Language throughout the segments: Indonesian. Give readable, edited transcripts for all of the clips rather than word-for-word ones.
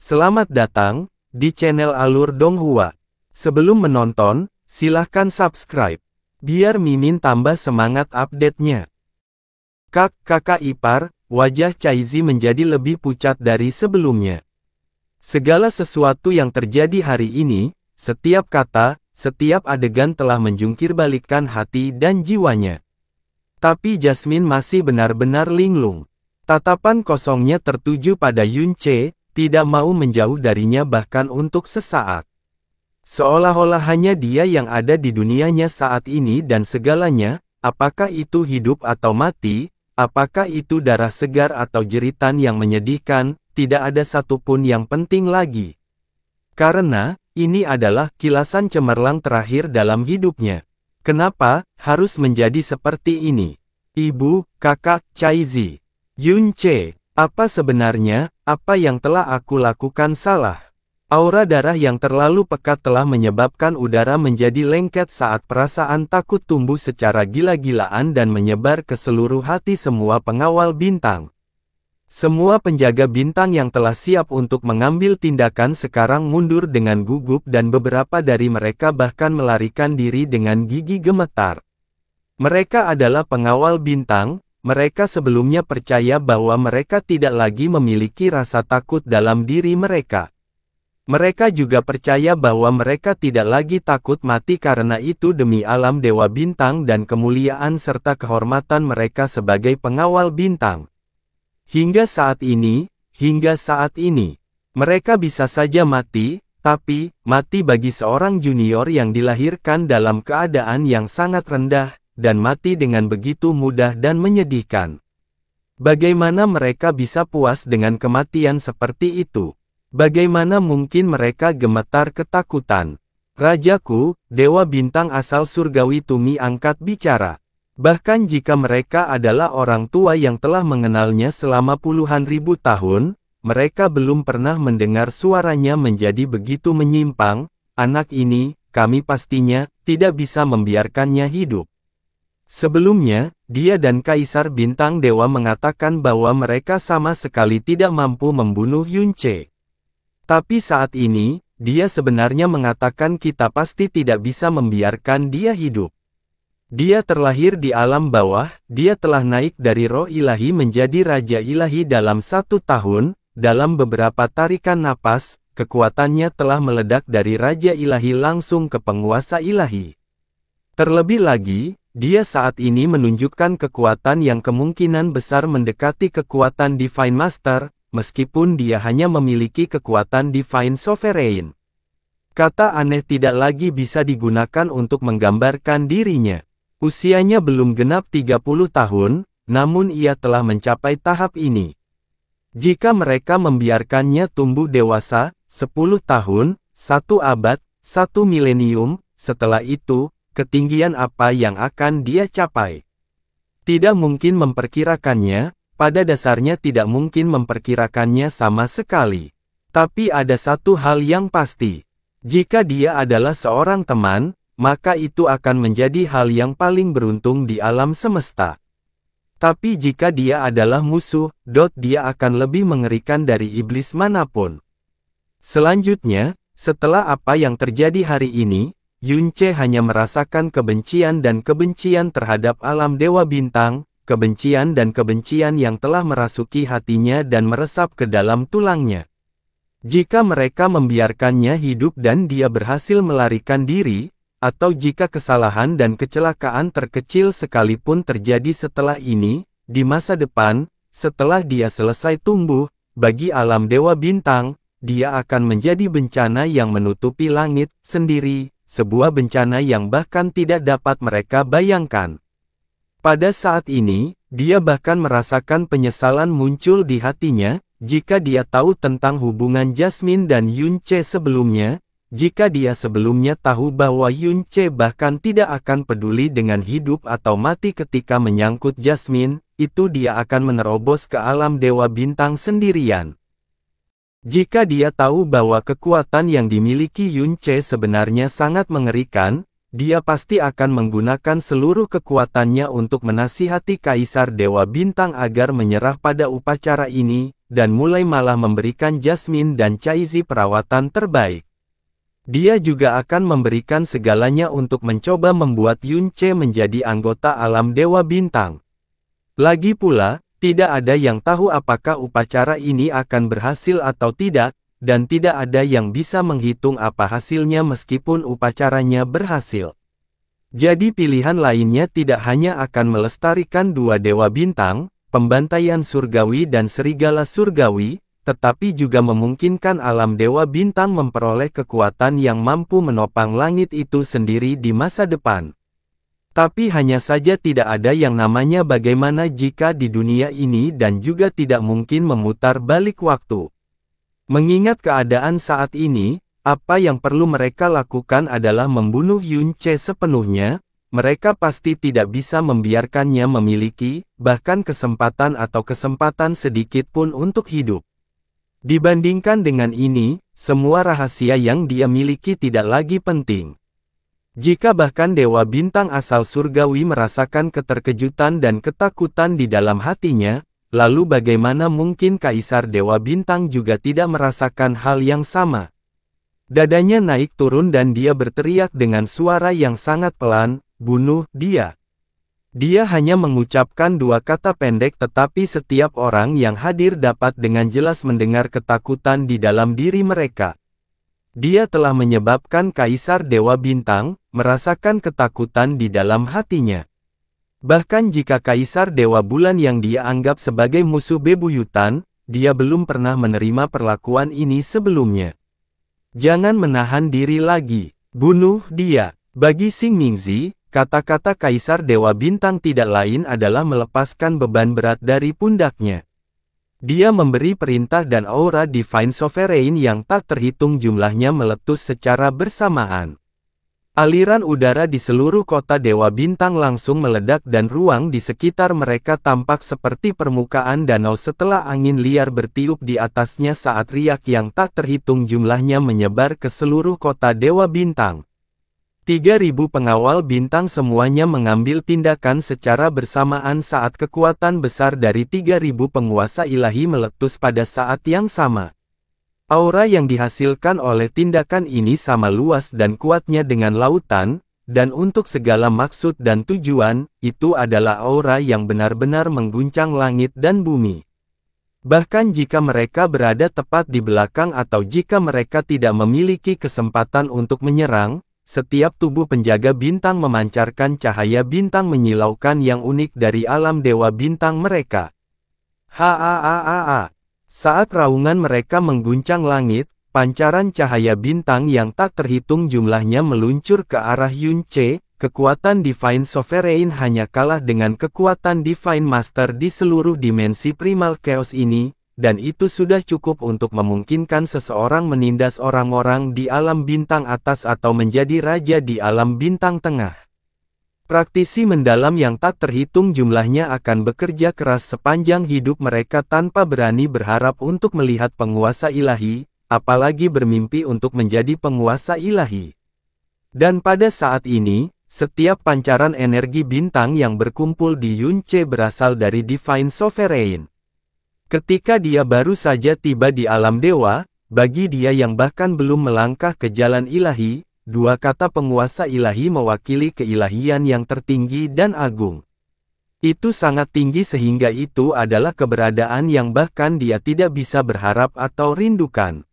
Selamat datang di channel Alur Donghua. Sebelum menonton, silahkan subscribe, biar Mimin tambah semangat update-nya. Kakak ipar, wajah Chaizi menjadi lebih pucat dari sebelumnya. Segala sesuatu yang terjadi hari ini, setiap kata, setiap adegan telah menjungkirbalikkan hati dan jiwanya. Tapi Jasmine masih benar-benar linglung. Tatapan kosongnya tertuju pada Yunche, tidak mau menjauh darinya bahkan untuk sesaat. Seolah-olah hanya dia yang ada di dunianya saat ini dan segalanya, apakah itu hidup atau mati, apakah itu darah segar atau jeritan yang menyedihkan, tidak ada satupun yang penting lagi. Karena, ini adalah kilasan cemerlang terakhir dalam hidupnya. Kenapa harus menjadi seperti ini? Ibu, kakak, Chaizi. Yunche, apa sebenarnya, apa yang telah aku lakukan salah? Aura darah yang terlalu pekat telah menyebabkan udara menjadi lengket saat perasaan takut tumbuh secara gila-gilaan dan menyebar ke seluruh hati semua pengawal bintang. Semua penjaga bintang yang telah siap untuk mengambil tindakan sekarang mundur dengan gugup dan beberapa dari mereka bahkan melarikan diri dengan gigi gemetar. Mereka adalah pengawal bintang. Mereka sebelumnya percaya bahwa mereka tidak lagi memiliki rasa takut dalam diri mereka. Mereka juga percaya bahwa mereka tidak lagi takut mati karena itu demi alam dewa bintang dan kemuliaan serta kehormatan mereka sebagai pengawal bintang. Hingga saat ini, mereka bisa saja mati, tapi, mati bagi seorang junior yang dilahirkan dalam keadaan yang sangat rendah, dan mati dengan begitu mudah dan menyedihkan. Bagaimana mereka bisa puas dengan kematian seperti itu? Bagaimana mungkin mereka gemetar ketakutan? Rajaku, Dewa Bintang asal surgawi Tumi angkat bicara. Bahkan jika mereka adalah orang tua yang telah mengenalnya selama puluhan ribu tahun, mereka belum pernah mendengar suaranya menjadi begitu menyimpang. Anak ini, kami pastinya, tidak bisa membiarkannya hidup. Sebelumnya, dia dan Kaisar Bintang Dewa mengatakan bahwa mereka sama sekali tidak mampu membunuh Yunche. Tapi saat ini, dia sebenarnya mengatakan kita pasti tidak bisa membiarkan dia hidup. Dia terlahir di alam bawah, dia telah naik dari roh ilahi menjadi Raja Ilahi dalam 1 tahun, dalam beberapa tarikan napas, kekuatannya telah meledak dari Raja Ilahi langsung ke penguasa ilahi. Terlebih lagi, dia saat ini menunjukkan kekuatan yang kemungkinan besar mendekati kekuatan Divine Master, meskipun dia hanya memiliki kekuatan Divine Sovereign. Kata aneh tidak lagi bisa digunakan untuk menggambarkan dirinya. Usianya belum genap 30 tahun, namun ia telah mencapai tahap ini. Jika mereka membiarkannya tumbuh dewasa, 10 tahun, 1 abad, 1 milenium, setelah itu, ketinggian apa yang akan dia capai? Tidak mungkin memperkirakannya, pada dasarnya tidak mungkin memperkirakannya sama sekali. Tapi ada satu hal yang pasti. Jika dia adalah seorang teman, maka itu akan menjadi hal yang paling beruntung di alam semesta. Tapi jika dia adalah musuh, dia akan lebih mengerikan dari iblis manapun. Selanjutnya, setelah apa yang terjadi hari ini, Yunche hanya merasakan kebencian dan kebencian terhadap alam dewa bintang, kebencian dan kebencian yang telah merasuki hatinya dan meresap ke dalam tulangnya. Jika mereka membiarkannya hidup dan dia berhasil melarikan diri, atau jika kesalahan dan kecelakaan terkecil sekalipun terjadi setelah ini, di masa depan, setelah dia selesai tumbuh, bagi alam dewa bintang, dia akan menjadi bencana yang menutupi langit sendiri. Sebuah bencana yang bahkan tidak dapat mereka bayangkan. Pada saat ini, dia bahkan merasakan penyesalan muncul di hatinya, jika dia tahu tentang hubungan Jasmine dan Yunche sebelumnya, jika dia sebelumnya tahu bahwa Yunche bahkan tidak akan peduli dengan hidup atau mati ketika menyangkut Jasmine, itu dia akan menerobos ke alam dewa bintang sendirian. Jika dia tahu bahwa kekuatan yang dimiliki Yunche sebenarnya sangat mengerikan, dia pasti akan menggunakan seluruh kekuatannya untuk menasihati Kaisar Dewa Bintang agar menyerah pada upacara ini, dan mulai malah memberikan Jasmine dan Caizi perawatan terbaik. Dia juga akan memberikan segalanya untuk mencoba membuat Yunce menjadi anggota alam Dewa Bintang. Lagi pula, tidak ada yang tahu apakah upacara ini akan berhasil atau tidak, dan tidak ada yang bisa menghitung apa hasilnya meskipun upacaranya berhasil. Jadi pilihan lainnya tidak hanya akan melestarikan dua dewa bintang, pembantaian surgawi dan serigala surgawi, tetapi juga memungkinkan alam dewa bintang memperoleh kekuatan yang mampu menopang langit itu sendiri di masa depan. Tapi hanya saja tidak ada yang namanya bagaimana jika di dunia ini dan juga tidak mungkin memutar balik waktu. Mengingat keadaan saat ini, apa yang perlu mereka lakukan adalah membunuh Yunce sepenuhnya. Mereka pasti tidak bisa membiarkannya memiliki, bahkan kesempatan sedikit pun untuk hidup. Dibandingkan dengan ini, semua rahasia yang dia miliki tidak lagi penting. Jika bahkan Dewa Bintang asal surgawi merasakan keterkejutan dan ketakutan di dalam hatinya, lalu bagaimana mungkin Kaisar Dewa Bintang juga tidak merasakan hal yang sama? Dadanya naik turun dan dia berteriak dengan suara yang sangat pelan, "Bunuh dia!" Dia hanya mengucapkan dua kata pendek tetapi setiap orang yang hadir dapat dengan jelas mendengar ketakutan di dalam diri mereka. Dia telah menyebabkan Kaisar Dewa Bintang merasakan ketakutan di dalam hatinya. Bahkan jika Kaisar Dewa Bulan yang dia anggap sebagai musuh bebuyutan, dia belum pernah menerima perlakuan ini sebelumnya. Jangan menahan diri lagi. Bunuh dia. Bagi Xing Mingzi, kata-kata Kaisar Dewa Bintang tidak lain adalah melepaskan beban berat dari pundaknya. Dia memberi perintah dan aura Divine Sovereign yang tak terhitung jumlahnya meletus secara bersamaan. Aliran udara di seluruh kota Dewa Bintang langsung meledak dan ruang di sekitar mereka tampak seperti permukaan danau setelah angin liar bertiup di atasnya saat riak yang tak terhitung jumlahnya menyebar ke seluruh kota Dewa Bintang. 3.000 pengawal bintang semuanya mengambil tindakan secara bersamaan saat kekuatan besar dari 3.000 penguasa ilahi meletus pada saat yang sama. Aura yang dihasilkan oleh tindakan ini sama luas dan kuatnya dengan lautan, dan untuk segala maksud dan tujuan, itu adalah aura yang benar-benar mengguncang langit dan bumi. Bahkan jika mereka berada tepat di belakang atau jika mereka tidak memiliki kesempatan untuk menyerang, setiap tubuh penjaga bintang memancarkan cahaya bintang menyilaukan yang unik dari alam dewa bintang mereka. Saat raungan mereka mengguncang langit, pancaran cahaya bintang yang tak terhitung jumlahnya meluncur ke arah Yunce. Kekuatan Divine Sovereign hanya kalah dengan kekuatan Divine Master di seluruh dimensi Primal Chaos ini, dan itu sudah cukup untuk memungkinkan seseorang menindas orang-orang di alam bintang atas atau menjadi raja di alam bintang tengah. Praktisi mendalam yang tak terhitung jumlahnya akan bekerja keras sepanjang hidup mereka tanpa berani berharap untuk melihat penguasa ilahi, apalagi bermimpi untuk menjadi penguasa ilahi. Dan pada saat ini, setiap pancaran energi bintang yang berkumpul di Yunce berasal dari Divine Sovereign. Ketika dia baru saja tiba di alam dewa, bagi dia yang bahkan belum melangkah ke jalan ilahi, dua kata penguasa ilahi mewakili keilahian yang tertinggi dan agung. Itu sangat tinggi sehingga itu adalah keberadaan yang bahkan dia tidak bisa berharap atau rindukan.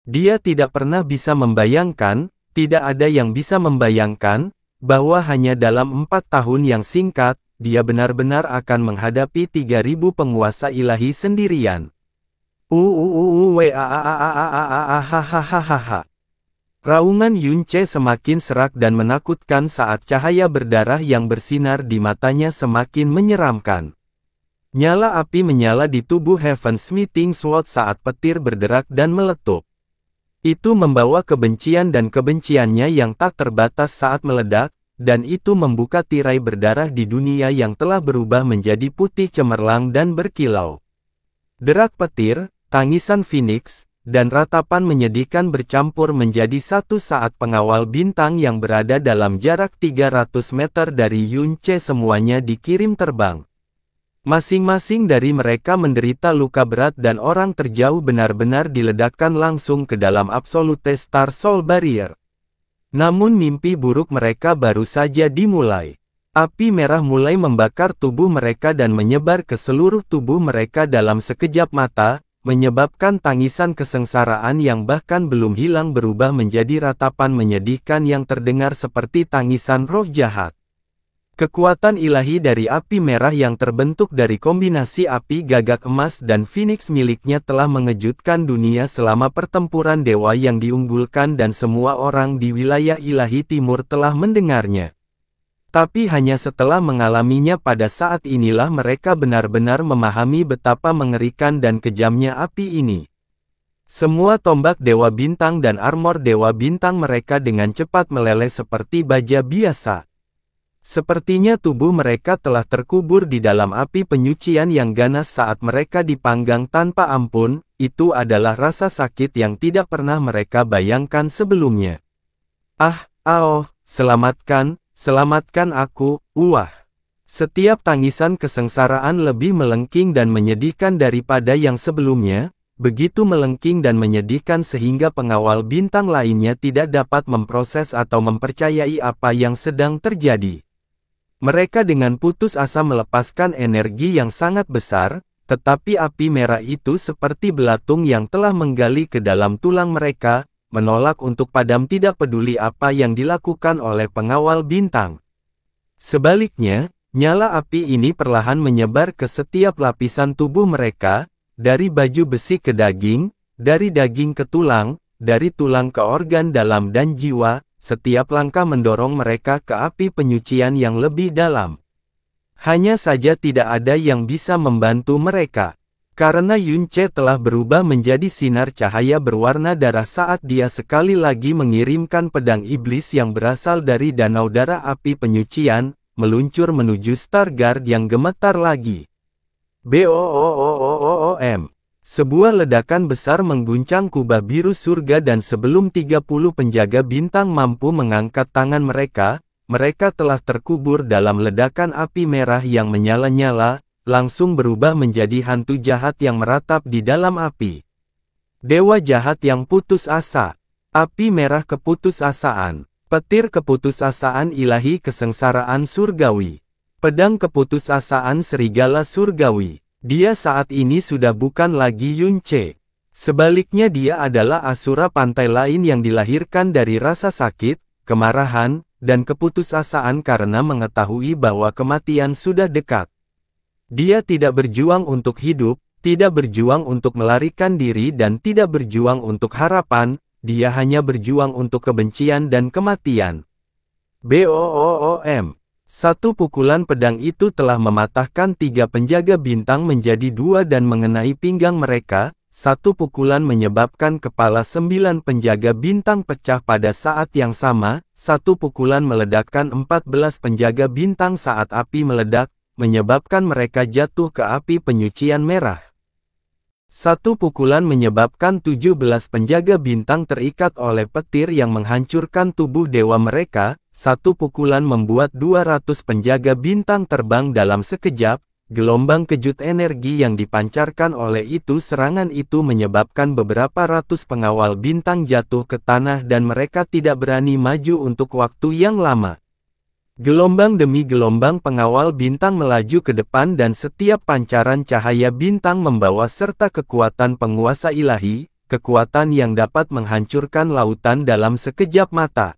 Dia tidak pernah bisa membayangkan, tidak ada yang bisa membayangkan, bahwa hanya dalam 4 tahun yang singkat, dia benar-benar akan menghadapi 3.000 penguasa ilahi sendirian. Raungan Yunce semakin serak dan menakutkan saat cahaya berdarah yang bersinar di matanya semakin menyeramkan. Nyala api menyala di tubuh Heaven's Meeting Sword saat petir berderak dan meletup. Itu membawa kebencian dan kebenciannya yang tak terbatas saat meledak, dan itu membuka tirai berdarah di dunia yang telah berubah menjadi putih cemerlang dan berkilau. Derak petir, tangisan Phoenix, dan ratapan menyedihkan bercampur menjadi satu saat pengawal bintang yang berada dalam jarak 300 meter dari Yunce semuanya dikirim terbang. Masing-masing dari mereka menderita luka berat dan orang terjauh benar-benar diledakkan langsung ke dalam Absolute Star Soul Barrier. Namun mimpi buruk mereka baru saja dimulai. Api merah mulai membakar tubuh mereka dan menyebar ke seluruh tubuh mereka dalam sekejap mata, menyebabkan tangisan kesengsaraan yang bahkan belum hilang berubah menjadi ratapan menyedihkan yang terdengar seperti tangisan roh jahat. Kekuatan ilahi dari api merah yang terbentuk dari kombinasi api gagak emas dan Phoenix miliknya telah mengejutkan dunia selama pertempuran dewa yang diunggulkan dan semua orang di wilayah ilahi timur telah mendengarnya. Tapi hanya setelah mengalaminya pada saat inilah mereka benar-benar memahami betapa mengerikan dan kejamnya api ini. Semua tombak dewa bintang dan armor dewa bintang mereka dengan cepat meleleh seperti baja biasa. Sepertinya tubuh mereka telah terkubur di dalam api penyucian yang ganas saat mereka dipanggang tanpa ampun, itu adalah rasa sakit yang tidak pernah mereka bayangkan sebelumnya. Selamatkan, selamatkan aku, wah. Setiap tangisan kesengsaraan lebih melengking dan menyedihkan daripada yang sebelumnya, begitu melengking dan menyedihkan sehingga pengawal bintang lainnya tidak dapat memproses atau mempercayai apa yang sedang terjadi. Mereka dengan putus asa melepaskan energi yang sangat besar, tetapi api merah itu seperti belatung yang telah menggali ke dalam tulang mereka, menolak untuk padam tidak peduli apa yang dilakukan oleh pengawal bintang. Sebaliknya, nyala api ini perlahan menyebar ke setiap lapisan tubuh mereka, dari baju besi ke daging, dari daging ke tulang, dari tulang ke organ dalam dan jiwa. Setiap langkah mendorong mereka ke api penyucian yang lebih dalam. Hanya saja tidak ada yang bisa membantu mereka. Karena Yunce telah berubah menjadi sinar cahaya berwarna darah saat dia sekali lagi mengirimkan pedang iblis yang berasal dari danau darah api penyucian, meluncur menuju Stargard yang gemetar lagi. Boom! Sebuah ledakan besar mengguncang kubah biru surga dan sebelum 30 penjaga bintang mampu mengangkat tangan mereka, mereka telah terkubur dalam ledakan api merah yang menyala-nyala, langsung berubah menjadi hantu jahat yang meratap di dalam api. Dewa jahat yang putus asa. Api merah keputusasaan. Petir keputusasaan ilahi kesengsaraan surgawi. Pedang keputusasaan serigala surgawi. Dia saat ini sudah bukan lagi Yunce. Sebaliknya dia adalah asura pantai lain yang dilahirkan dari rasa sakit, kemarahan, dan keputusasaan karena mengetahui bahwa kematian sudah dekat. Dia tidak berjuang untuk hidup, tidak berjuang untuk melarikan diri dan tidak berjuang untuk harapan, dia hanya berjuang untuk kebencian dan kematian. Boom! Satu pukulan pedang itu telah mematahkan 3 penjaga bintang menjadi 2 dan mengenai pinggang mereka. Satu pukulan menyebabkan kepala 9 penjaga bintang pecah pada saat yang sama. Satu pukulan meledakkan 14 penjaga bintang saat api meledak, menyebabkan mereka jatuh ke api penyucian merah. Satu pukulan menyebabkan 17 penjaga bintang terikat oleh petir yang menghancurkan tubuh dewa mereka. Satu pukulan membuat 200 penjaga bintang terbang dalam sekejap. Gelombang kejut energi yang dipancarkan oleh itu serangan itu menyebabkan beberapa ratus pengawal bintang jatuh ke tanah dan mereka tidak berani maju untuk waktu yang lama. Gelombang demi gelombang pengawal bintang melaju ke depan dan setiap pancaran cahaya bintang membawa serta kekuatan penguasa ilahi, kekuatan yang dapat menghancurkan lautan dalam sekejap mata.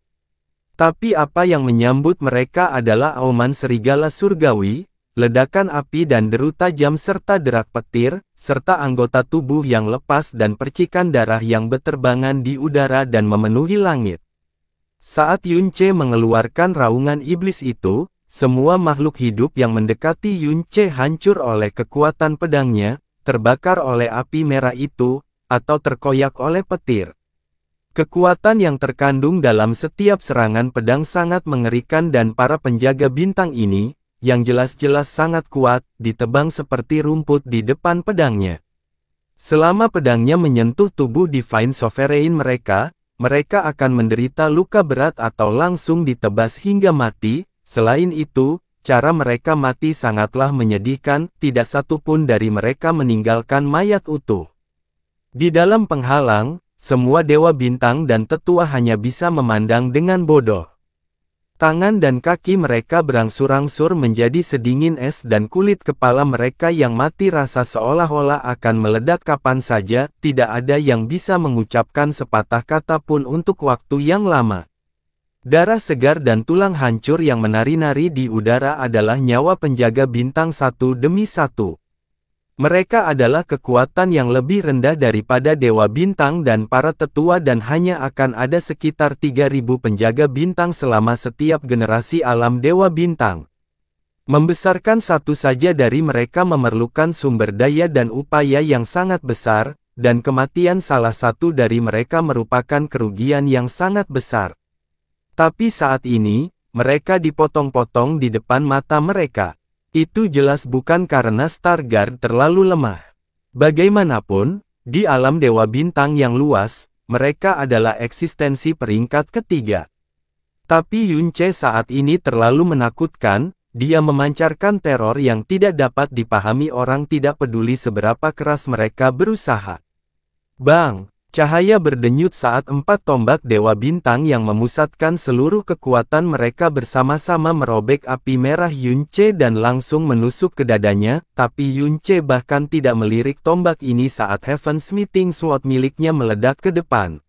Tapi apa yang menyambut mereka adalah auman serigala surgawi, ledakan api dan deru tajam serta derak petir, serta anggota tubuh yang lepas dan percikan darah yang berterbangan di udara dan memenuhi langit. Saat Yunce mengeluarkan raungan iblis itu, semua makhluk hidup yang mendekati Yunce hancur oleh kekuatan pedangnya, terbakar oleh api merah itu, atau terkoyak oleh petir. Kekuatan yang terkandung dalam setiap serangan pedang sangat mengerikan dan para penjaga bintang ini, yang jelas-jelas sangat kuat, ditebang seperti rumput di depan pedangnya. Selama pedangnya menyentuh tubuh Divine Sovereign mereka akan menderita luka berat atau langsung ditebas hingga mati. Selain itu, cara mereka mati sangatlah menyedihkan, tidak satu pun dari mereka meninggalkan mayat utuh. Di dalam penghalang, semua dewa bintang dan tetua hanya bisa memandang dengan bodoh. Tangan dan kaki mereka berangsur-angsur menjadi sedingin es dan kulit kepala mereka yang mati rasa seolah-olah akan meledak kapan saja, tidak ada yang bisa mengucapkan sepatah kata pun untuk waktu yang lama. Darah segar dan tulang hancur yang menari-nari di udara adalah nyawa penjaga bintang satu demi satu. Mereka adalah kekuatan yang lebih rendah daripada dewa bintang dan para tetua dan hanya akan ada sekitar 3.000 penjaga bintang selama setiap generasi alam dewa bintang. Membesarkan satu saja dari mereka memerlukan sumber daya dan upaya yang sangat besar, dan kematian salah satu dari mereka merupakan kerugian yang sangat besar. Tapi saat ini, mereka dipotong-potong di depan mata mereka. Itu jelas bukan karena Stargard terlalu lemah. Bagaimanapun, di alam dewa bintang yang luas, mereka adalah eksistensi peringkat ketiga. Tapi Yunce saat ini terlalu menakutkan, dia memancarkan teror yang tidak dapat dipahami orang tidak peduli seberapa keras mereka berusaha. Bang! Cahaya berdenyut saat 4 tombak dewa bintang yang memusatkan seluruh kekuatan mereka bersama-sama merobek api merah Yunce dan langsung menusuk ke dadanya, tapi Yunce bahkan tidak melirik tombak ini saat Heaven's Meeting Sword miliknya meledak ke depan.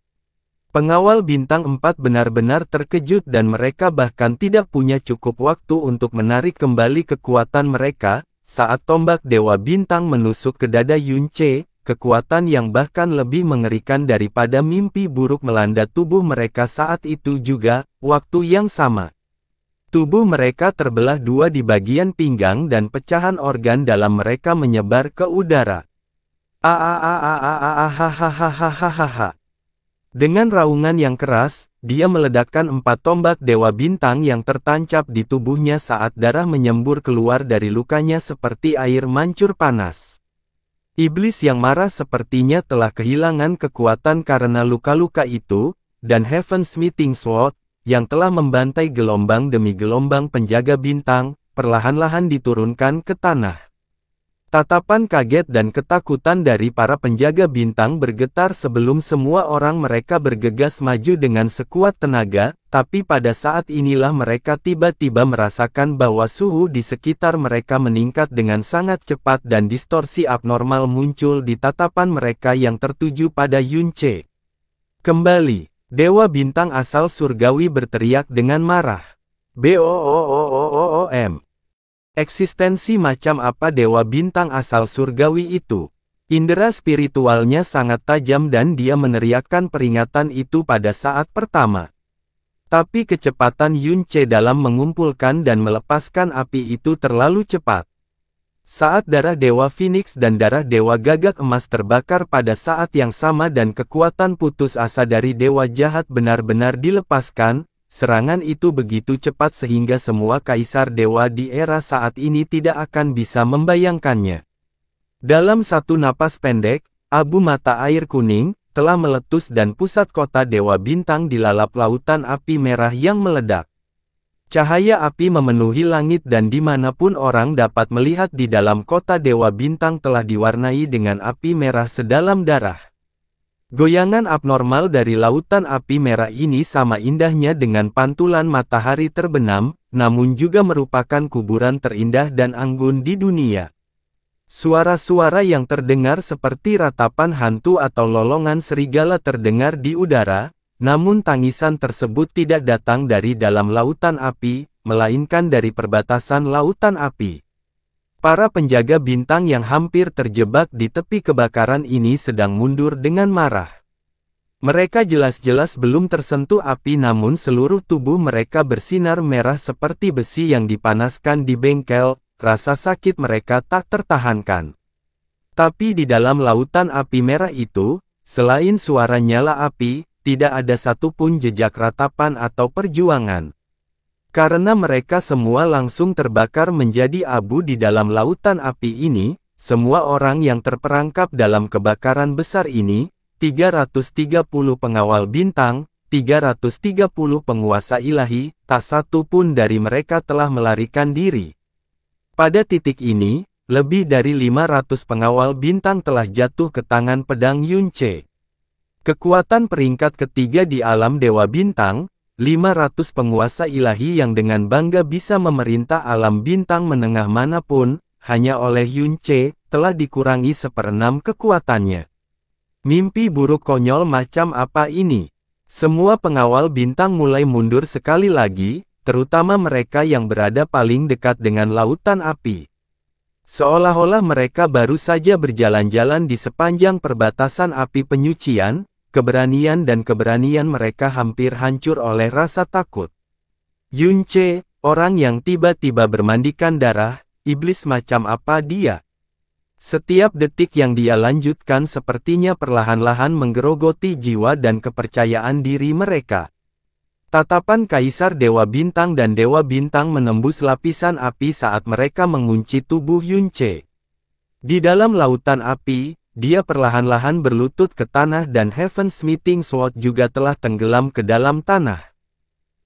Pengawal bintang 4 benar-benar terkejut dan mereka bahkan tidak punya cukup waktu untuk menarik kembali kekuatan mereka, saat tombak dewa bintang menusuk ke dada Yunce. Kekuatan yang bahkan lebih mengerikan daripada mimpi buruk melanda tubuh mereka saat itu juga, waktu yang sama. Tubuh mereka terbelah dua di bagian pinggang dan pecahan organ dalam mereka menyebar ke udara. Dengan raungan yang keras, dia meledakkan 4 tombak dewa bintang yang tertancap di tubuhnya saat darah menyembur keluar dari lukanya seperti air mancur panas. Iblis yang marah sepertinya telah kehilangan kekuatan karena luka-luka itu, dan Heaven's Meeting Sword, yang telah membantai gelombang demi gelombang penjaga bintang, perlahan-lahan diturunkan ke tanah. Tatapan kaget dan ketakutan dari para penjaga bintang bergetar sebelum semua orang mereka bergegas maju dengan sekuat tenaga, tapi pada saat inilah mereka tiba-tiba merasakan bahwa suhu di sekitar mereka meningkat dengan sangat cepat dan distorsi abnormal muncul di tatapan mereka yang tertuju pada Yunce. Kembali, Dewa Bintang asal surgawi berteriak dengan marah. BOOOOOOM. Eksistensi macam apa Dewa Bintang asal surgawi itu? Indera spiritualnya sangat tajam dan dia meneriakkan peringatan itu pada saat pertama. Tapi kecepatan Yunce dalam mengumpulkan dan melepaskan api itu terlalu cepat. Saat darah Dewa Phoenix dan darah Dewa Gagak Emas terbakar pada saat yang sama dan kekuatan putus asa dari Dewa Jahat benar-benar dilepaskan, serangan itu begitu cepat sehingga semua kaisar dewa di era saat ini tidak akan bisa membayangkannya. Dalam satu napas pendek, abu mata air kuning telah meletus dan pusat kota Dewa Bintang dilalap lautan api merah yang meledak. Cahaya api memenuhi langit dan dimanapun orang dapat melihat di dalam kota Dewa Bintang telah diwarnai dengan api merah sedalam darah. Goyangan abnormal dari lautan api merah ini sama indahnya dengan pantulan matahari terbenam, namun juga merupakan kuburan terindah dan anggun di dunia. Suara-suara yang terdengar seperti ratapan hantu atau lolongan serigala terdengar di udara, namun tangisan tersebut tidak datang dari dalam lautan api, melainkan dari perbatasan lautan api. Para penjaga bintang yang hampir terjebak di tepi kebakaran ini sedang mundur dengan marah. Mereka jelas-jelas belum tersentuh api namun seluruh tubuh mereka bersinar merah seperti besi yang dipanaskan di bengkel, rasa sakit mereka tak tertahankan. Tapi di dalam lautan api merah itu, selain suara nyala api, tidak ada satupun jejak ratapan atau perjuangan. Karena mereka semua langsung terbakar menjadi abu di dalam lautan api ini, semua orang yang terperangkap dalam kebakaran besar ini, 330 pengawal bintang, 330 penguasa ilahi, tak satu pun dari mereka telah melarikan diri. Pada titik ini, lebih dari 500 pengawal bintang telah jatuh ke tangan pedang Yunce. Kekuatan peringkat ketiga di alam Dewa Bintang, 500 penguasa ilahi yang dengan bangga bisa memerintah alam bintang menengah manapun, hanya oleh Yunce, telah dikurangi 1/6 kekuatannya. Mimpi buruk konyol macam apa ini? Semua pengawal bintang mulai mundur sekali lagi, terutama mereka yang berada paling dekat dengan lautan api. Seolah-olah mereka baru saja berjalan-jalan di sepanjang perbatasan api penyucian, keberanian dan keberanian mereka hampir hancur oleh rasa takut. Yunce, orang yang tiba-tiba bermandikan darah, iblis macam apa dia? Setiap detik yang dia lanjutkan sepertinya perlahan-lahan menggerogoti jiwa dan kepercayaan diri mereka. Tatapan Kaisar Dewa Bintang dan Dewa Bintang menembus lapisan api saat mereka mengunci tubuh Yunce. Di dalam lautan api, dia perlahan-lahan berlutut ke tanah dan Heaven's Meeting Sword juga telah tenggelam ke dalam tanah.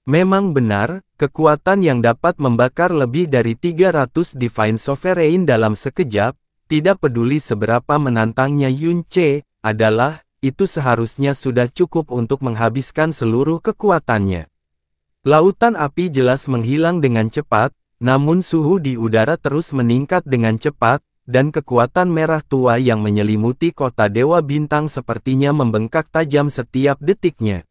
Memang benar, kekuatan yang dapat membakar lebih dari 300 Divine Sovereign dalam sekejap, tidak peduli seberapa menantangnya Yunce, itu seharusnya sudah cukup untuk menghabiskan seluruh kekuatannya. Lautan api jelas menghilang dengan cepat, namun suhu di udara terus meningkat dengan cepat, dan kekuatan merah tua yang menyelimuti kota Dewa Bintang sepertinya membengkak tajam setiap detiknya.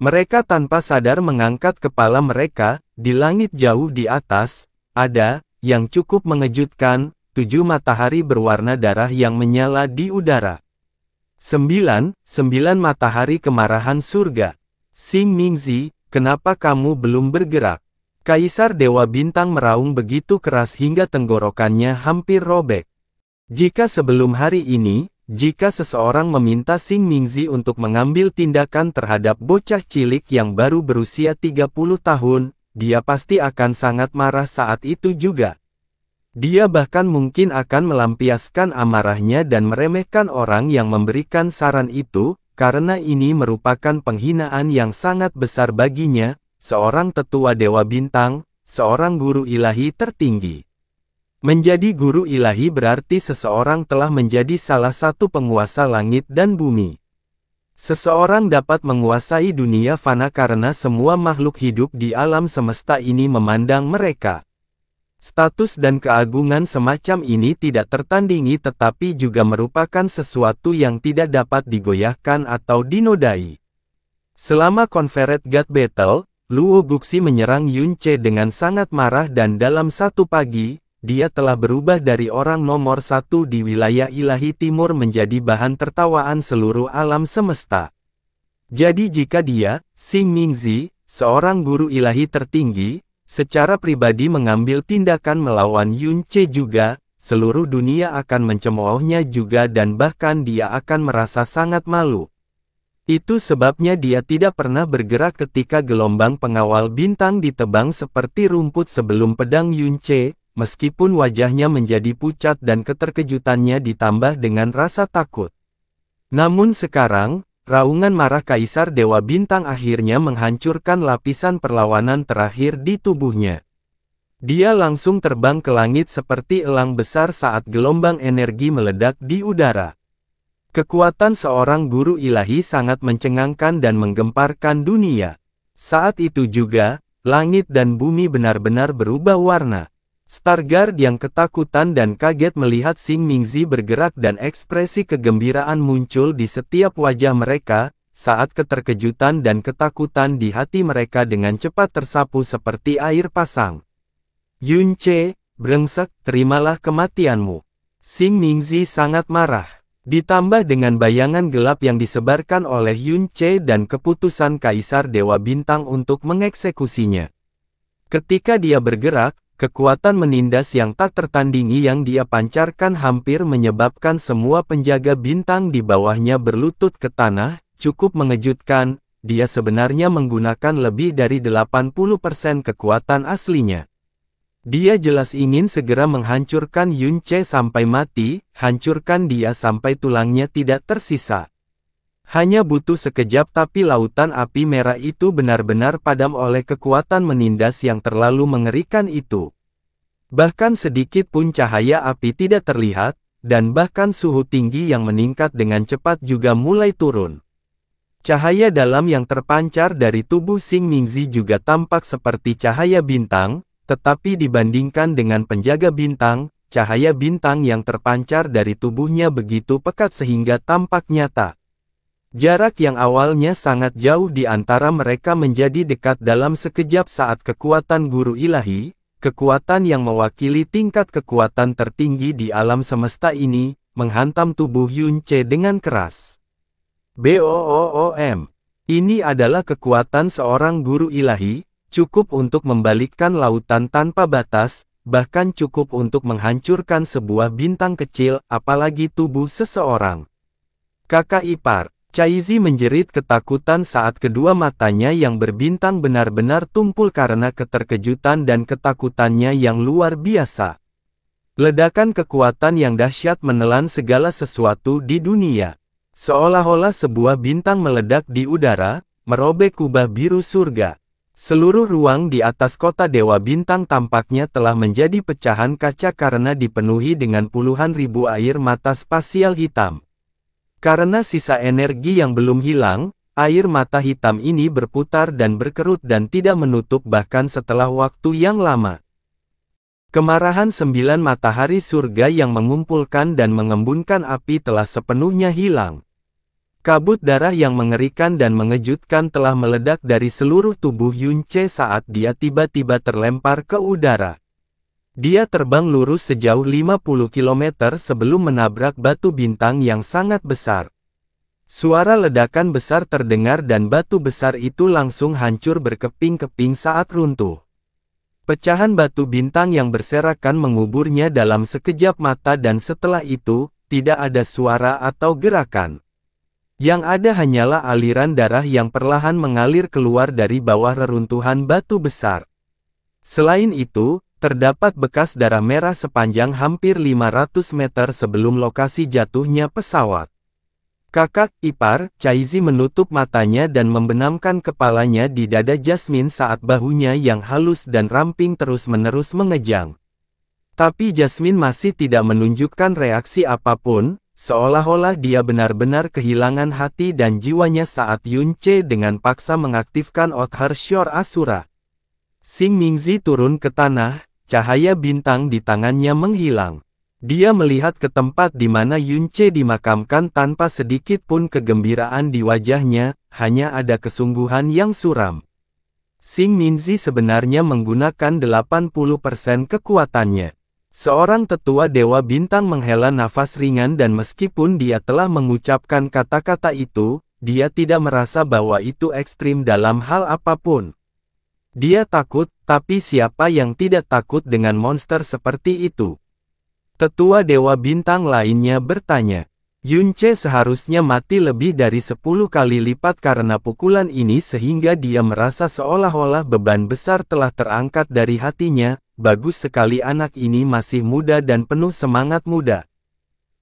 Mereka tanpa sadar mengangkat kepala mereka, di langit jauh di atas, ada, yang cukup mengejutkan, 7 matahari berwarna darah yang menyala di udara. 9 matahari kemarahan surga. Xing Mingzi, kenapa kamu belum bergerak? Kaisar Dewa Bintang meraung begitu keras hingga tenggorokannya hampir robek. Jika sebelum hari ini, jika seseorang meminta Xing Mingzi untuk mengambil tindakan terhadap bocah cilik yang baru berusia 30 tahun, dia pasti akan sangat marah saat itu juga. Dia bahkan mungkin akan melampiaskan amarahnya dan meremehkan orang yang memberikan saran itu, karena ini merupakan penghinaan yang sangat besar baginya, seorang tetua Dewa Bintang, seorang guru ilahi tertinggi. Menjadi guru ilahi berarti seseorang telah menjadi salah satu penguasa langit dan bumi. Seseorang dapat menguasai dunia fana karena semua makhluk hidup di alam semesta ini memandang mereka. Status dan keagungan semacam ini tidak tertandingi tetapi juga merupakan sesuatu yang tidak dapat digoyahkan atau dinodai. Selama Confederate God Battle, Luo Guxi menyerang Yunce dengan sangat marah dan dalam satu pagi, dia telah berubah dari orang nomor 1 di wilayah ilahi timur menjadi bahan tertawaan seluruh alam semesta. Jadi jika dia, Xing Mingzi, seorang guru ilahi tertinggi, secara pribadi mengambil tindakan melawan Yunce juga, seluruh dunia akan mencemoohnya juga dan bahkan dia akan merasa sangat malu. Itu sebabnya dia tidak pernah bergerak ketika gelombang pengawal bintang ditebang seperti rumput sebelum pedang Yunce, meskipun wajahnya menjadi pucat dan keterkejutannya ditambah dengan rasa takut. Namun sekarang, raungan marah Kaisar Dewa Bintang akhirnya menghancurkan lapisan perlawanan terakhir di tubuhnya. Dia langsung terbang ke langit seperti elang besar saat gelombang energi meledak di udara. Kekuatan seorang guru ilahi sangat mencengangkan dan menggemparkan dunia. Saat itu juga, langit dan bumi benar-benar berubah warna. Stargard yang ketakutan dan kaget melihat Xing Mingzi bergerak dan ekspresi kegembiraan muncul di setiap wajah mereka, saat keterkejutan dan ketakutan di hati mereka dengan cepat tersapu seperti air pasang. Yunce, brengsek, terimalah kematianmu. Xing Mingzi sangat marah. Ditambah dengan bayangan gelap yang disebarkan oleh Yunce dan keputusan Kaisar Dewa Bintang untuk mengeksekusinya. Ketika dia bergerak, kekuatan menindas yang tak tertandingi yang dia pancarkan hampir menyebabkan semua penjaga bintang di bawahnya berlutut ke tanah. Cukup mengejutkan, dia sebenarnya menggunakan lebih dari 80% kekuatan aslinya. Dia jelas ingin segera menghancurkan Yunce sampai mati, hancurkan dia sampai tulangnya tidak tersisa. Hanya butuh sekejap tapi lautan api merah itu benar-benar padam oleh kekuatan menindas yang terlalu mengerikan itu. Bahkan sedikit pun cahaya api tidak terlihat, dan bahkan suhu tinggi yang meningkat dengan cepat juga mulai turun. Cahaya dalam yang terpancar dari tubuh Xing Mingzi juga tampak seperti cahaya bintang, tetapi dibandingkan dengan penjaga bintang, cahaya bintang yang terpancar dari tubuhnya begitu pekat sehingga tampak nyata. Jarak yang awalnya sangat jauh di antara mereka menjadi dekat dalam sekejap saat kekuatan guru ilahi, kekuatan yang mewakili tingkat kekuatan tertinggi di alam semesta ini, menghantam tubuh Yun Ce dengan keras. Boom. Ini adalah kekuatan seorang guru ilahi, cukup untuk membalikkan lautan tanpa batas, bahkan cukup untuk menghancurkan sebuah bintang kecil, apalagi tubuh seseorang. Kakak ipar, Caizi menjerit ketakutan saat kedua matanya yang berbintang benar-benar tumpul karena keterkejutan dan ketakutannya yang luar biasa. Ledakan kekuatan yang dahsyat menelan segala sesuatu di dunia. Seolah-olah sebuah bintang meledak di udara, merobek kubah biru surga. Seluruh ruang di atas kota Dewa Bintang tampaknya telah menjadi pecahan kaca karena dipenuhi dengan puluhan ribu air mata spasial hitam. Karena sisa energi yang belum hilang, air mata hitam ini berputar dan berkerut dan tidak menutup bahkan setelah waktu yang lama. Kemarahan 9 matahari surga yang mengumpulkan dan mengembunkan api telah sepenuhnya hilang. Kabut darah yang mengerikan dan mengejutkan telah meledak dari seluruh tubuh Yun Ce saat dia tiba-tiba terlempar ke udara. Dia terbang lurus sejauh 50 km sebelum menabrak batu bintang yang sangat besar. Suara ledakan besar terdengar dan batu besar itu langsung hancur berkeping-keping saat runtuh. Pecahan batu bintang yang berserakan menguburnya dalam sekejap mata dan setelah itu, tidak ada suara atau gerakan. Yang ada hanyalah aliran darah yang perlahan mengalir keluar dari bawah reruntuhan batu besar. Selain itu, terdapat bekas darah merah sepanjang hampir 500 meter sebelum lokasi jatuhnya pesawat. Kakak ipar, Caizi menutup matanya dan membenamkan kepalanya di dada Jasmine saat bahunya yang halus dan ramping terus-menerus mengejang. Tapi Jasmine masih tidak menunjukkan reaksi apapun, seolah-olah dia benar-benar kehilangan hati dan jiwanya saat Yun Ce dengan paksa mengaktifkan Othar Shore Asura. Xing Mingzi turun ke tanah, cahaya bintang di tangannya menghilang. Dia melihat ke tempat di mana Yun Ce dimakamkan tanpa sedikit pun kegembiraan di wajahnya, hanya ada kesungguhan yang suram. Xing Mingzi sebenarnya menggunakan 80% kekuatannya. Seorang tetua Dewa Bintang menghela nafas ringan dan meskipun dia telah mengucapkan kata-kata itu, dia tidak merasa bahwa itu ekstrim dalam hal apapun. Dia takut, tapi siapa yang tidak takut dengan monster seperti itu? Tetua Dewa Bintang lainnya bertanya. Yun Ce seharusnya mati lebih dari 10 kali lipat karena pukulan ini sehingga dia merasa seolah-olah beban besar telah terangkat dari hatinya. Bagus sekali anak ini masih muda dan penuh semangat muda.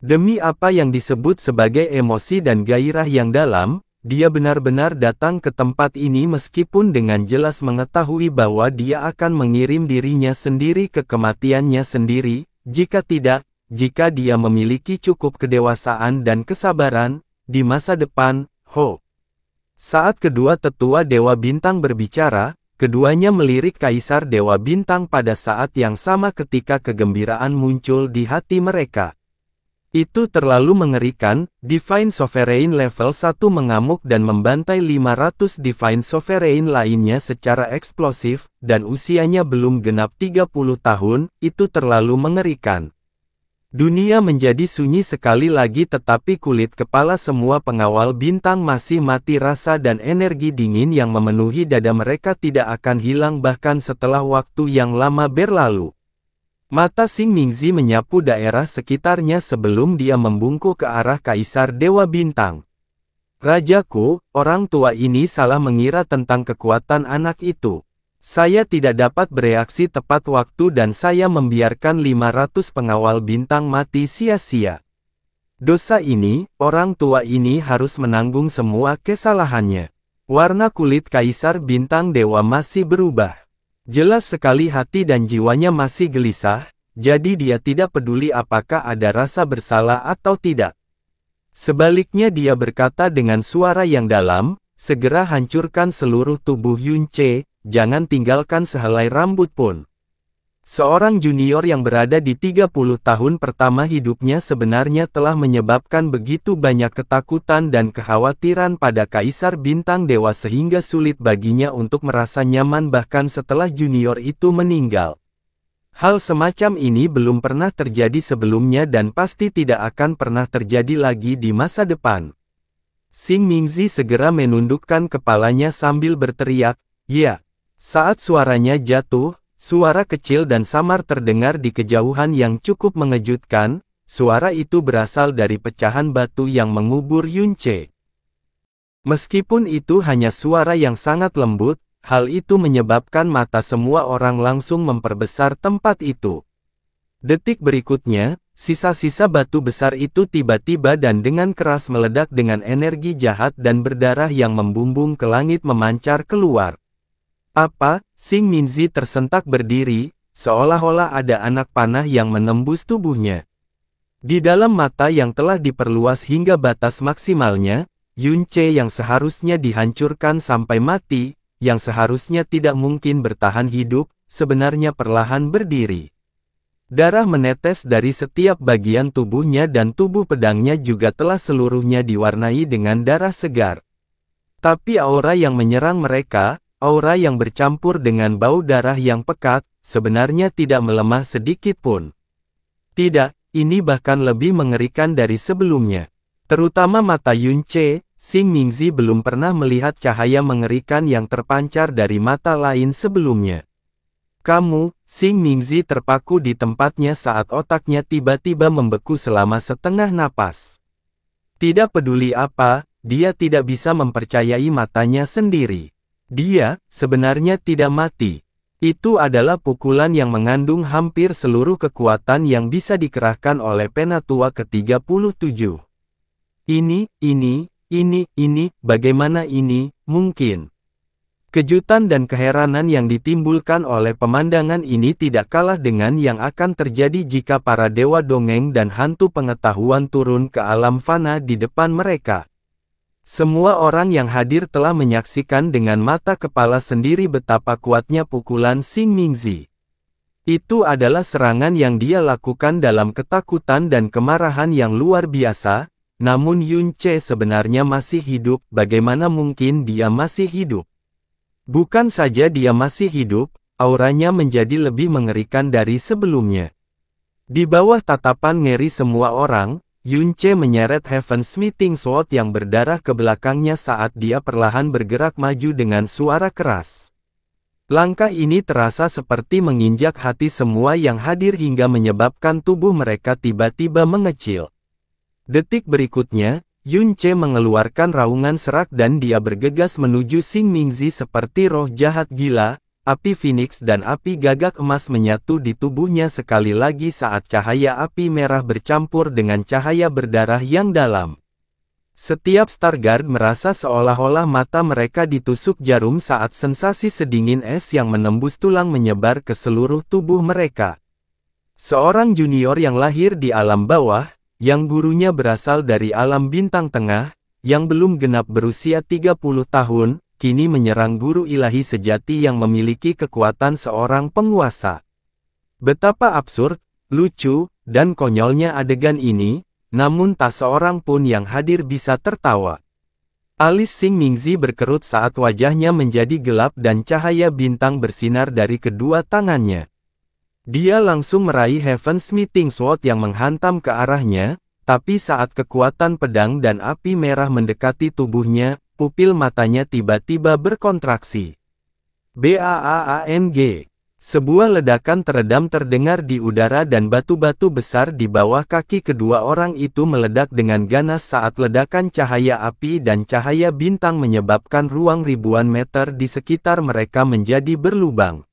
Demi apa yang disebut sebagai emosi dan gairah yang dalam, dia benar-benar datang ke tempat ini meskipun dengan jelas mengetahui bahwa dia akan mengirim dirinya sendiri ke kematiannya sendiri. Jika tidak, jika dia memiliki cukup kedewasaan dan kesabaran, di masa depan, Saat kedua tetua Dewa Bintang berbicara, keduanya melirik Kaisar Dewa Bintang pada saat yang sama ketika kegembiraan muncul di hati mereka. Itu terlalu mengerikan, Divine Sovereign level 1 mengamuk dan membantai 500 Divine Sovereign lainnya secara eksplosif, dan usianya belum genap 30 tahun, itu terlalu mengerikan. Dunia menjadi sunyi sekali lagi tetapi kulit kepala semua pengawal bintang masih mati rasa dan energi dingin yang memenuhi dada mereka tidak akan hilang bahkan setelah waktu yang lama berlalu. Mata Xing Mingzi menyapu daerah sekitarnya sebelum dia membungkuk ke arah Kaisar Dewa Bintang. Rajaku, orang tua ini salah mengira tentang kekuatan anak itu. Saya tidak dapat bereaksi tepat waktu dan saya membiarkan 500 pengawal bintang mati sia-sia. Dosa ini, orang tua ini harus menanggung semua kesalahannya. Warna kulit Kaisar Bintang Dewa masih berubah. Jelas sekali hati dan jiwanya masih gelisah, jadi dia tidak peduli apakah ada rasa bersalah atau tidak. Sebaliknya dia berkata dengan suara yang dalam, segera hancurkan seluruh tubuh Yunce, jangan tinggalkan sehelai rambut pun. Seorang junior yang berada di 30 tahun pertama hidupnya sebenarnya telah menyebabkan begitu banyak ketakutan dan kekhawatiran pada Kaisar Bintang Dewa sehingga sulit baginya untuk merasa nyaman bahkan setelah junior itu meninggal. Hal semacam ini belum pernah terjadi sebelumnya dan pasti tidak akan pernah terjadi lagi di masa depan. Xing Mingzi segera menundukkan kepalanya sambil berteriak, "Ya!" Saat suaranya jatuh, suara kecil dan samar terdengar di kejauhan yang cukup mengejutkan. Suara itu berasal dari pecahan batu yang mengubur Yunce. Meskipun itu hanya suara yang sangat lembut, hal itu menyebabkan mata semua orang langsung memperbesar tempat itu. Detik berikutnya, sisa-sisa batu besar itu tiba-tiba dan dengan keras meledak dengan energi jahat dan berdarah yang membumbung ke langit memancar keluar. "Apa?" Xing Mingzi tersentak berdiri, seolah-olah ada anak panah yang menembus tubuhnya. Di dalam mata yang telah diperluas hingga batas maksimalnya, Yunce yang seharusnya dihancurkan sampai mati, yang seharusnya tidak mungkin bertahan hidup, sebenarnya perlahan berdiri. Darah menetes dari setiap bagian tubuhnya dan tubuh pedangnya juga telah seluruhnya diwarnai dengan darah segar. Tapi aura yang menyerang mereka, aura yang bercampur dengan bau darah yang pekat, sebenarnya tidak melemah sedikit pun. Tidak, ini bahkan lebih mengerikan dari sebelumnya. Terutama mata Yunce, Xing Mingzi belum pernah melihat cahaya mengerikan yang terpancar dari mata lain sebelumnya. "Kamu," Xing Mingzi terpaku di tempatnya saat otaknya tiba-tiba membeku selama setengah napas. Tidak peduli apa, dia tidak bisa mempercayai matanya sendiri. Dia, sebenarnya tidak mati. Itu adalah pukulan yang mengandung hampir seluruh kekuatan yang bisa dikerahkan oleh Penatua ke-37. Ini, bagaimana ini, mungkin? Kejutan dan keheranan yang ditimbulkan oleh pemandangan ini tidak kalah dengan yang akan terjadi jika para dewa dongeng dan hantu pengetahuan turun ke alam fana di depan mereka. Semua orang yang hadir telah menyaksikan dengan mata kepala sendiri betapa kuatnya pukulan Xing Mingzi. Itu adalah serangan yang dia lakukan dalam ketakutan dan kemarahan yang luar biasa, namun Yunce sebenarnya masih hidup. Bagaimana mungkin dia masih hidup? Bukan saja dia masih hidup, auranya menjadi lebih mengerikan dari sebelumnya. Di bawah tatapan ngeri semua orang, Yunce menyeret Heaven Smithing Sword yang berdarah ke belakangnya saat dia perlahan bergerak maju dengan suara keras. Langkah ini terasa seperti menginjak hati semua yang hadir hingga menyebabkan tubuh mereka tiba-tiba mengecil. Detik berikutnya, Yunce mengeluarkan raungan serak dan dia bergegas menuju Xing Mingzi seperti roh jahat gila. Api Phoenix dan api gagak emas menyatu di tubuhnya sekali lagi saat cahaya api merah bercampur dengan cahaya berdarah yang dalam. Setiap Starguard merasa seolah-olah mata mereka ditusuk jarum saat sensasi sedingin es yang menembus tulang menyebar ke seluruh tubuh mereka. Seorang junior yang lahir di alam bawah, yang gurunya berasal dari alam bintang tengah, yang belum genap berusia 30 tahun, kini menyerang guru ilahi sejati yang memiliki kekuatan seorang penguasa. Betapa absurd, lucu, dan konyolnya adegan ini, namun tak seorang pun yang hadir bisa tertawa. Alis Xing Mingzi berkerut saat wajahnya menjadi gelap dan cahaya bintang bersinar dari kedua tangannya. Dia langsung meraih Heaven Smithing Sword yang menghantam ke arahnya, tapi saat kekuatan pedang dan api merah mendekati tubuhnya, pupil matanya tiba-tiba berkontraksi. Baang! Sebuah ledakan teredam terdengar di udara dan batu-batu besar di bawah kaki kedua orang itu meledak dengan ganas saat ledakan cahaya api dan cahaya bintang menyebabkan ruang ribuan meter di sekitar mereka menjadi berlubang.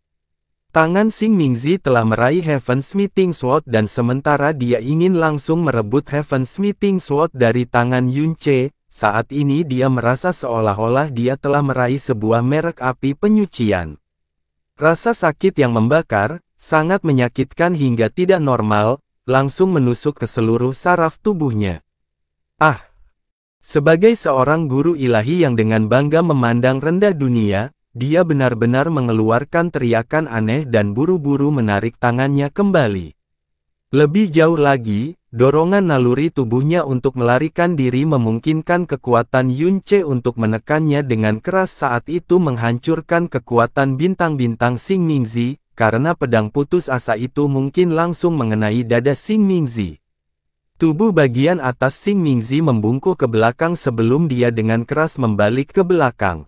Tangan Xing Mingzi telah meraih Heaven's Meeting Sword dan sementara dia ingin langsung merebut Heaven's Meeting Sword dari tangan Yun Ce, saat ini dia merasa seolah-olah dia telah meraih sebuah merek api penyucian. Rasa sakit yang membakar, sangat menyakitkan hingga tidak normal, langsung menusuk ke seluruh saraf tubuhnya. Ah! Sebagai seorang guru ilahi yang dengan bangga memandang rendah dunia, dia benar-benar mengeluarkan teriakan aneh dan buru-buru menarik tangannya kembali. Lebih jauh lagi, dorongan naluri tubuhnya untuk melarikan diri memungkinkan kekuatan Yun Ce untuk menekannya dengan keras saat itu menghancurkan kekuatan bintang-bintang Xing Mingzi, karena pedang putus asa itu mungkin langsung mengenai dada Xing Mingzi. Tubuh bagian atas Xing Mingzi membungkuk ke belakang sebelum dia dengan keras membalik ke belakang.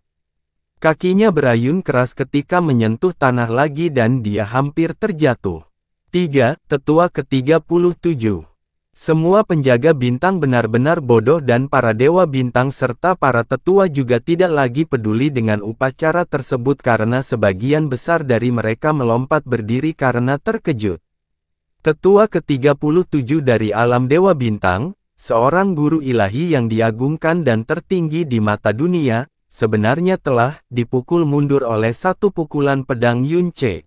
Kakinya berayun keras ketika menyentuh tanah lagi dan dia hampir terjatuh. 3. Tetua ke-37. Semua penjaga bintang benar-benar bodoh dan para dewa bintang serta para tetua juga tidak lagi peduli dengan upacara tersebut karena sebagian besar dari mereka melompat berdiri karena terkejut. Tetua ke-37 dari alam dewa bintang, seorang guru ilahi yang diagungkan dan tertinggi di mata dunia, sebenarnya telah dipukul mundur oleh satu pukulan pedang Yun Ce.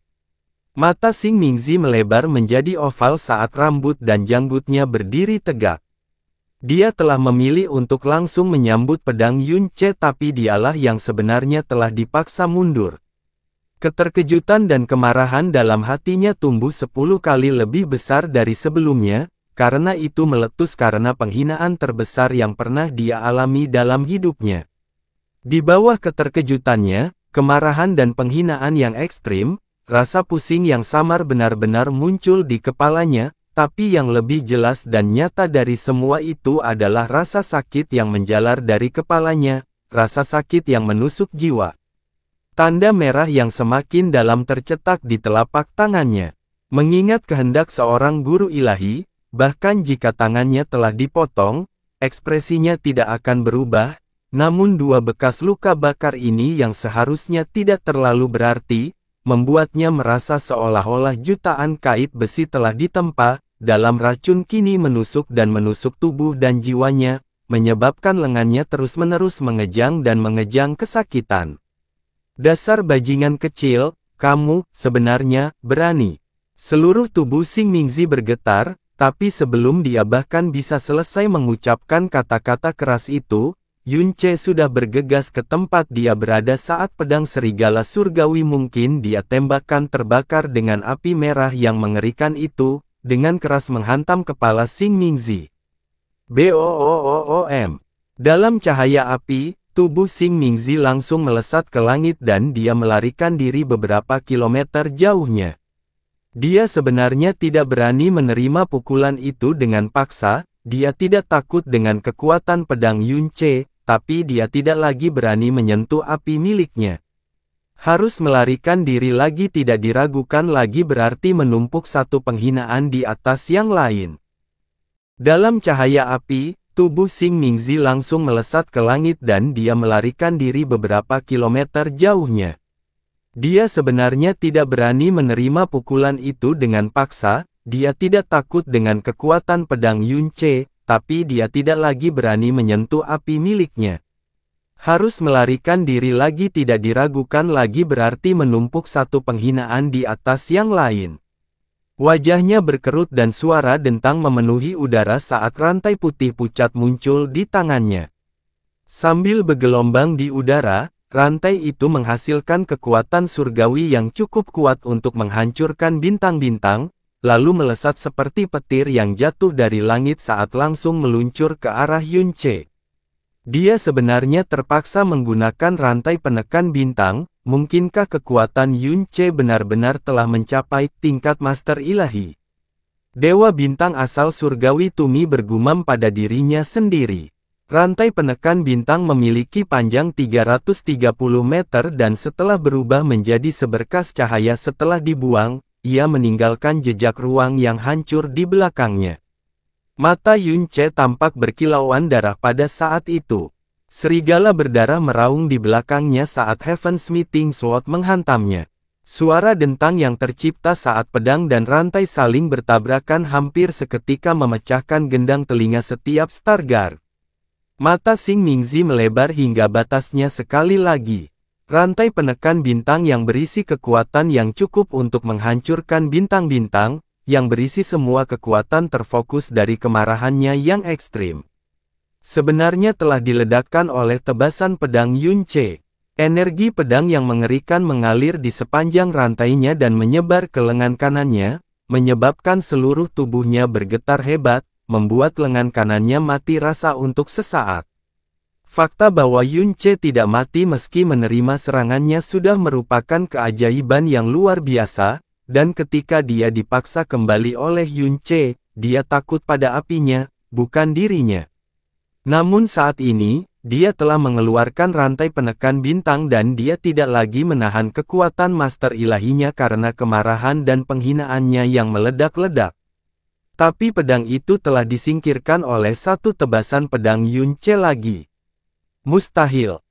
Mata Xing Mingzi melebar menjadi oval saat rambut dan janggutnya berdiri tegak. Dia telah memilih untuk langsung menyambut pedang Yun Ce tapi dialah yang sebenarnya telah dipaksa mundur. Keterkejutan dan kemarahan dalam hatinya tumbuh 10 kali lebih besar dari sebelumnya, karena itu meletus karena penghinaan terbesar yang pernah dia alami dalam hidupnya. Di bawah keterkejutannya, kemarahan dan penghinaan yang ekstrim, rasa pusing yang samar benar-benar muncul di kepalanya, tapi yang lebih jelas dan nyata dari semua itu adalah rasa sakit yang menjalar dari kepalanya, rasa sakit yang menusuk jiwa. Tanda merah yang semakin dalam tercetak di telapak tangannya. Mengingat kehendak seorang guru ilahi, bahkan jika tangannya telah dipotong, ekspresinya tidak akan berubah. Namun dua bekas luka bakar ini yang seharusnya tidak terlalu berarti, membuatnya merasa seolah-olah jutaan kait besi telah ditempa, dalam racun kini menusuk tubuh dan jiwanya, menyebabkan lengannya terus-menerus mengejang dan mengejang kesakitan. Dasar bajingan kecil, kamu sebenarnya berani. Seluruh tubuh Xing Mingzi bergetar, tapi sebelum dia bahkan bisa selesai mengucapkan kata-kata keras itu, Yun Ce sudah bergegas ke tempat dia berada saat pedang serigala surgawi mungkin dia tembakkan terbakar dengan api merah yang mengerikan itu, dengan keras menghantam kepala Xing Mingzi. Boom! Dalam cahaya api, tubuh Xing Mingzi langsung melesat ke langit dan dia melarikan diri beberapa kilometer jauhnya. Dia sebenarnya tidak berani menerima pukulan itu dengan paksa, dia tidak takut dengan kekuatan pedang Yun Ce, tapi dia tidak lagi berani menyentuh api miliknya. Harus melarikan diri lagi tidak diragukan lagi berarti menumpuk satu penghinaan di atas yang lain. Dalam cahaya api, tubuh Xing Mingzi langsung melesat ke langit dan dia melarikan diri beberapa kilometer jauhnya. Dia sebenarnya tidak berani menerima pukulan itu dengan paksa, dia tidak takut dengan kekuatan pedang Yun Ce, tapi dia tidak lagi berani menyentuh api miliknya. Harus melarikan diri lagi tidak diragukan lagi berarti menumpuk satu penghinaan di atas yang lain. Wajahnya berkerut dan suara dentang memenuhi udara saat rantai putih pucat muncul di tangannya. Sambil bergelombang di udara, rantai itu menghasilkan kekuatan surgawi yang cukup kuat untuk menghancurkan bintang-bintang, lalu melesat seperti petir yang jatuh dari langit saat langsung meluncur ke arah Yun Ce. Dia sebenarnya terpaksa menggunakan rantai penekan bintang, mungkinkah kekuatan Yun Ce benar-benar telah mencapai tingkat master ilahi? Dewa bintang asal surgawi Tumi bergumam pada dirinya sendiri. Rantai penekan bintang memiliki panjang 330 meter dan setelah berubah menjadi seberkas cahaya setelah dibuang, ia meninggalkan jejak ruang yang hancur di belakangnya. Mata Yun Ce tampak berkilauan darah pada saat itu. Serigala berdarah meraung di belakangnya saat Heaven's Meeting Sword menghantamnya. Suara dentang yang tercipta saat pedang dan rantai saling bertabrakan hampir seketika memecahkan gendang telinga setiap Stargard. Mata Xing Mingzi melebar hingga batasnya sekali lagi. Rantai penekan bintang yang berisi kekuatan yang cukup untuk menghancurkan bintang-bintang, yang berisi semua kekuatan terfokus dari kemarahannya yang ekstrim. Sebenarnya telah diledakkan oleh tebasan pedang Yun Ce. Energi pedang yang mengerikan mengalir di sepanjang rantainya dan menyebar ke lengan kanannya, menyebabkan seluruh tubuhnya bergetar hebat, membuat lengan kanannya mati rasa untuk sesaat. Fakta bahwa Yun Ce tidak mati meski menerima serangannya sudah merupakan keajaiban yang luar biasa, dan ketika dia dipaksa kembali oleh Yun Ce, dia takut pada apinya, bukan dirinya. Namun saat ini, dia telah mengeluarkan rantai penekan bintang dan dia tidak lagi menahan kekuatan master ilahinya karena kemarahan dan penghinaannya yang meledak-ledak. Tapi pedang itu telah disingkirkan oleh satu tebasan pedang Yun Ce lagi. Mustahil.